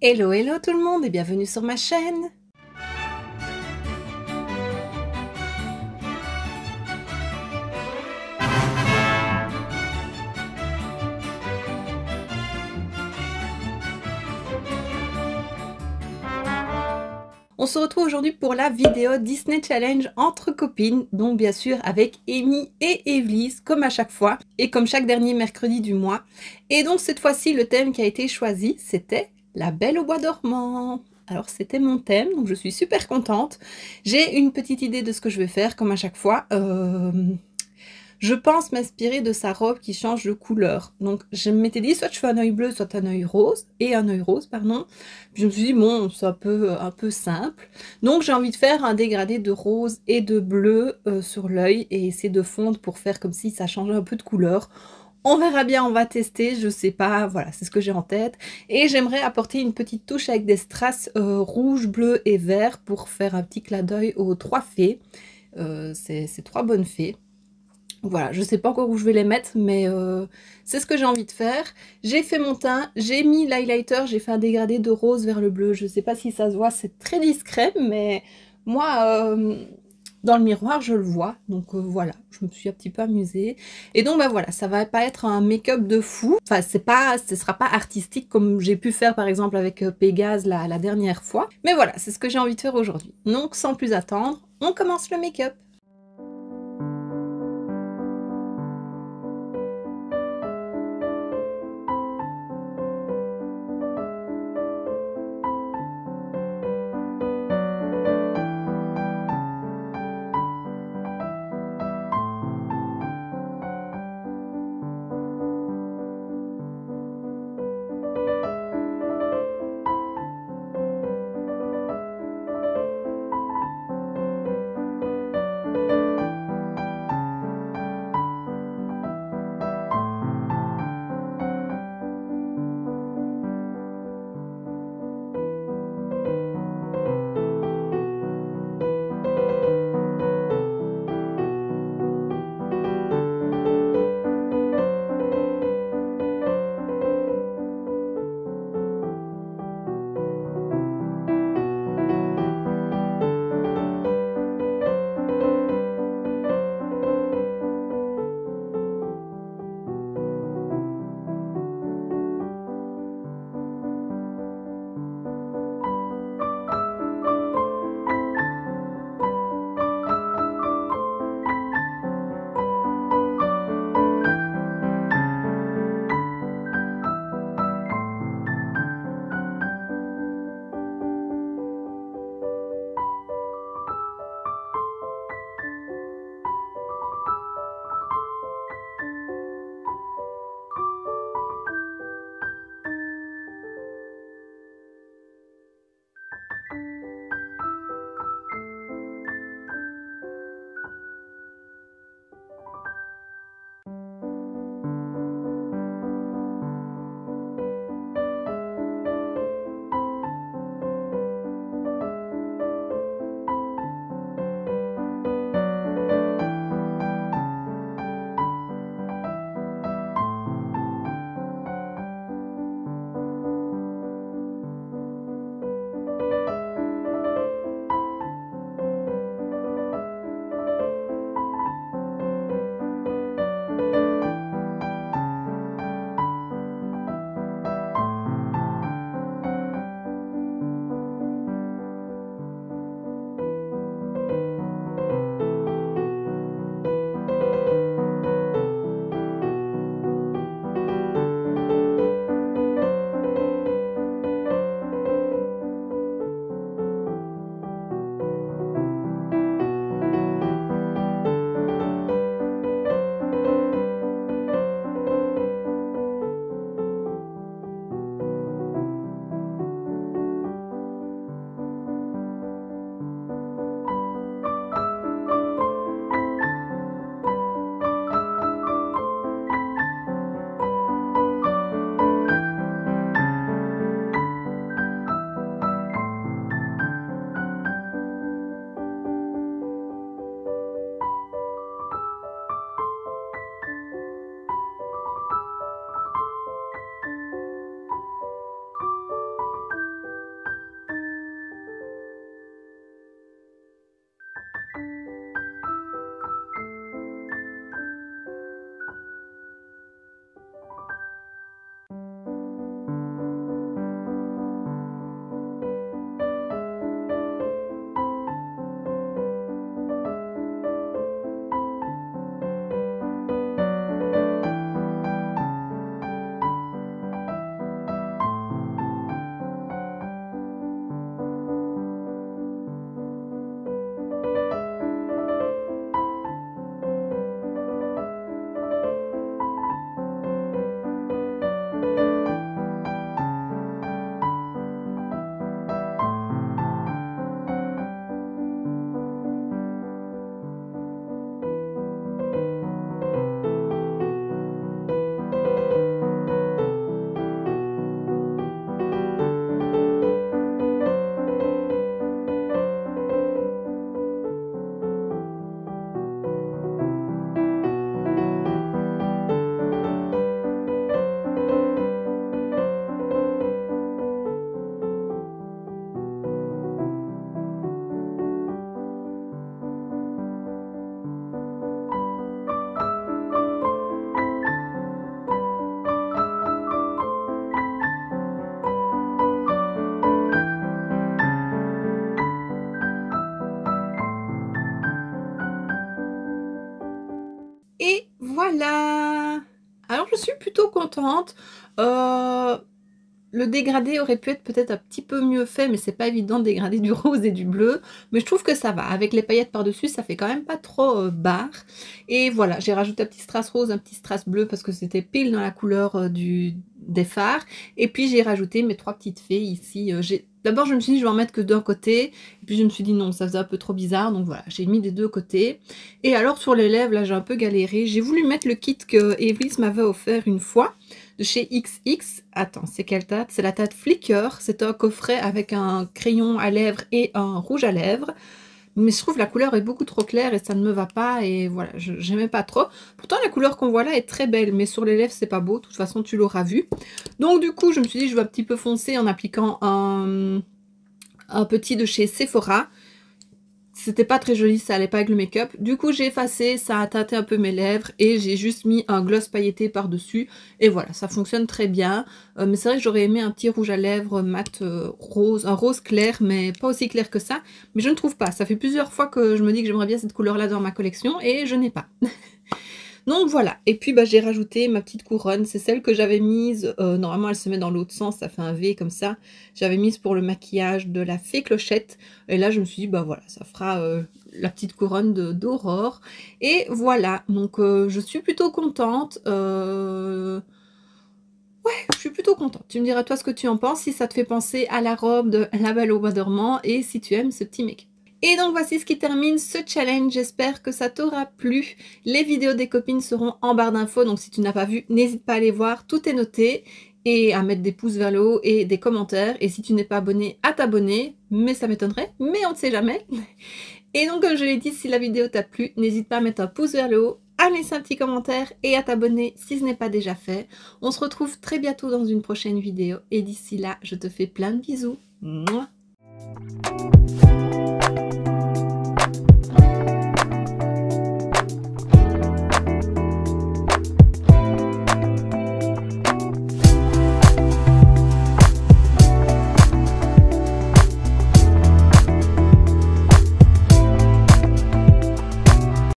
Hello hello tout le monde et bienvenue sur ma chaîne. On se retrouve aujourd'hui pour la vidéo Disney Challenge entre copines, donc bien sûr avec Amy et Evelyse comme à chaque fois et comme chaque dernier mercredi du mois. Et donc cette fois-ci le thème qui a été choisi c'était La Belle au bois dormant. Alors c'était mon thème, donc je suis super contente. J'ai une petite idée de ce que je vais faire comme à chaque fois. Je pense m'inspirer de sa robe qui change de couleur. Donc je m'étais dit soit je fais un œil bleu, soit un œil rose, pardon. Puis je me suis dit bon, c'est un peu simple. Donc j'ai envie de faire un dégradé de rose et de bleu sur l'œil et essayer de fondre pour faire comme si ça changeait un peu de couleur. On verra bien, on va tester, je sais pas, voilà, c'est ce que j'ai en tête. Et j'aimerais apporter une petite touche avec des strass rouge, bleu et vert pour faire un petit clin d'œil aux trois fées. Ces trois bonnes fées. Voilà, je sais pas encore où je vais les mettre, mais c'est ce que j'ai envie de faire. J'ai fait mon teint, j'ai mis l'highlighter, j'ai fait un dégradé de rose vers le bleu. Je sais pas si ça se voit, c'est très discret, mais moi, dans le miroir, je le vois. Donc voilà, je me suis un petit peu amusée. Et donc bah voilà, ça va pas être un make-up de fou. Enfin, ce sera pas artistique comme j'ai pu faire par exemple avec Pégase la dernière fois. Mais voilà, c'est ce que j'ai envie de faire aujourd'hui. Donc sans plus attendre, on commence le make-up. voilà! Alors je suis plutôt contente. Le dégradé aurait pu être peut-être un petit peu mieux fait, mais c'est pas évident de dégrader du rose et du bleu. Mais je trouve que ça va. Avec les paillettes par-dessus, ça fait quand même pas trop barre. Et voilà, j'ai rajouté un petit strass rose, un petit strass bleu parce que c'était pile dans la couleur des fards. Et puis j'ai rajouté mes 3 petites fées ici. D'abord je me suis dit je vais en mettre que d'un côté. Et puis je me suis dit non, ça faisait un peu trop bizarre. Donc voilà, j'ai mis des deux côtés. Et alors sur les lèvres, là j'ai un peu galéré. J'ai voulu mettre le kit que Evelys m'avait offert une fois de chez XX. Attends, c'est quelle date? C'est la date Flicker. C'est un coffret avec un crayon à lèvres et un rouge à lèvres. Mais je trouve la couleur est beaucoup trop claire et ça ne me va pas. Et voilà, j'aimais pas trop. Pourtant, la couleur qu'on voit là est très belle. Mais sur les lèvres, c'est pas beau. De toute façon, tu l'auras vu. Donc du coup, je me suis dit, je vais un petit peu foncer en appliquant un petit de chez Sephora. C'était pas très joli, ça allait pas avec le make-up. Du coup, j'ai effacé, ça a tâté un peu mes lèvres et j'ai juste mis un gloss pailleté par-dessus. Et voilà, ça fonctionne très bien. Mais c'est vrai que j'aurais aimé un petit rouge à lèvres mat rose, un rose clair, mais pas aussi clair que ça. Mais je ne trouve pas. Ça fait plusieurs fois que je me dis que j'aimerais bien cette couleur-là dans ma collection et je n'ai pas. Donc voilà, et puis bah, j'ai rajouté ma petite couronne, c'est celle que j'avais mise, normalement elle se met dans l'autre sens, ça fait un V comme ça, j'avais mise pour le maquillage de la fée Clochette, et là je me suis dit bah voilà, ça fera la petite couronne d'Aurore, et voilà, donc je suis plutôt contente, ouais, je suis plutôt contente, tu me diras toi ce que tu en penses, si ça te fait penser à la robe de La Belle au Bois dormant, et si tu aimes ce petit make-up. Et donc voici ce qui termine ce challenge, j'espère que ça t'aura plu. Les vidéos des copines seront en barre d'infos, donc si tu n'as pas vu, n'hésite pas à les voir, tout est noté. Et à mettre des pouces vers le haut et des commentaires. Et si tu n'es pas abonné, à t'abonner, mais ça m'étonnerait, mais on ne sait jamais. Et donc comme je l'ai dit, si la vidéo t'a plu, n'hésite pas à mettre un pouce vers le haut, à laisser un petit commentaire et à t'abonner si ce n'est pas déjà fait. On se retrouve très bientôt dans une prochaine vidéo. Et d'ici là, je te fais plein de bisous. Mouah.